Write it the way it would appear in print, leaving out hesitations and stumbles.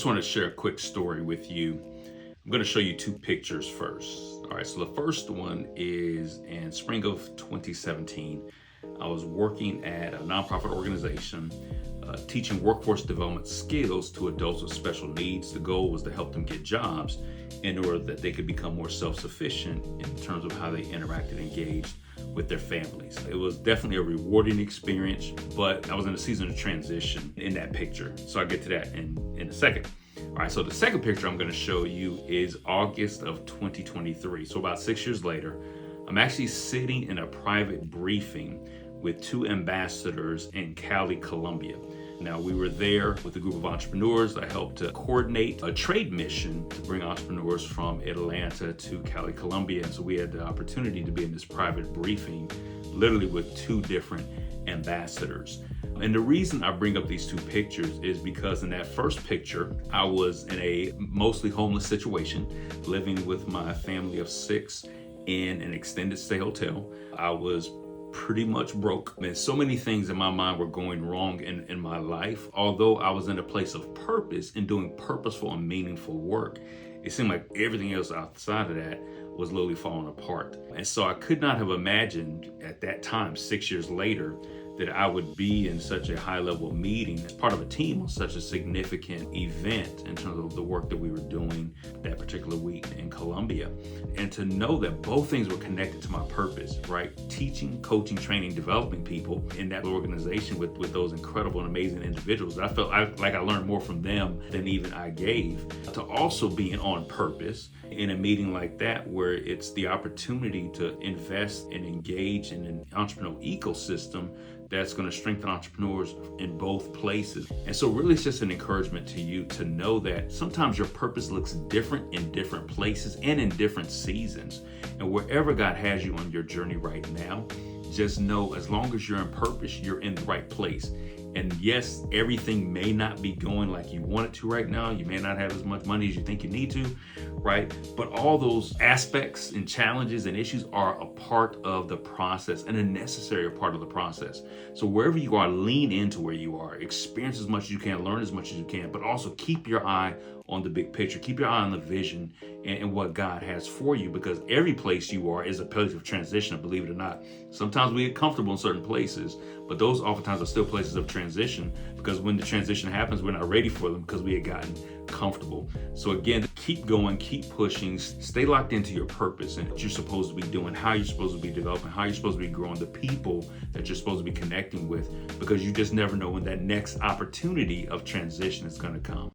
Just want to share a quick story with you. I'm going to show you two pictures first. All right, so the first one is in spring of 2017. I was working at a nonprofit organization, teaching workforce development skills to adults with special needs. The goal was to help them get jobs in order that they could become more self-sufficient in terms of how they interacted and engaged with their families. It was definitely a rewarding experience, but I was in a season of transition in that picture. So I'll get to that in a second. All right, so the second picture I'm going to show you is August of 2023. So about 6 years later, I'm actually sitting in a private briefing with two ambassadors in Cali, Colombia. Now, we were there with a group of entrepreneurs. I helped to coordinate a trade mission to bring entrepreneurs from Atlanta to Cali, Colombia. And so we had the opportunity to be in this private briefing, literally with two different ambassadors. And the reason I bring up these two pictures is because in that first picture, I was in a mostly homeless situation, living with my family of 6 in an extended stay hotel. I was pretty much broke. I mean, so many things in my mind were going wrong in my life. Although I was in a place of purpose and doing purposeful and meaningful work, it seemed like everything else outside of that was literally falling apart. And so I could not have imagined at that time, 6 years later, that I would be in such a high-level meeting as part of a team on such a significant event in terms of the work that we were doing that particular week in Colombia. And to know that both things were connected to my purpose, right? Teaching, coaching, training, developing people in that organization with those incredible and amazing individuals. I felt like I learned more from them than even I gave. To also be on purpose in a meeting like that, where it's the opportunity to invest and engage in an entrepreneurial ecosystem that's going to strengthen entrepreneurs in both places. And so really it's just an encouragement to you to know that sometimes your purpose looks different in different places and in different seasons. And wherever God has you on your journey right now, just know as long as you're in purpose, you're in the right place. And yes, everything may not be going like you want it to right now. You may not have as much money as you think you need to, right? But all those aspects and challenges and issues are a part of the process and a necessary part of the process. So wherever you are, lean into where you are, experience as much as you can, learn as much as you can, but also keep your eye on the big picture. Keep your eye on the vision and what God has for you, because every place you are is a place of transition, believe it or not. Sometimes we get comfortable in certain places, but those oftentimes are still places of transition, because when the transition happens, we're not ready for them because we had gotten comfortable. So again, keep going, keep pushing, stay locked into your purpose and what you're supposed to be doing, how you're supposed to be developing, how you're supposed to be growing, the people that you're supposed to be connecting with, because you just never know when that next opportunity of transition is going to come.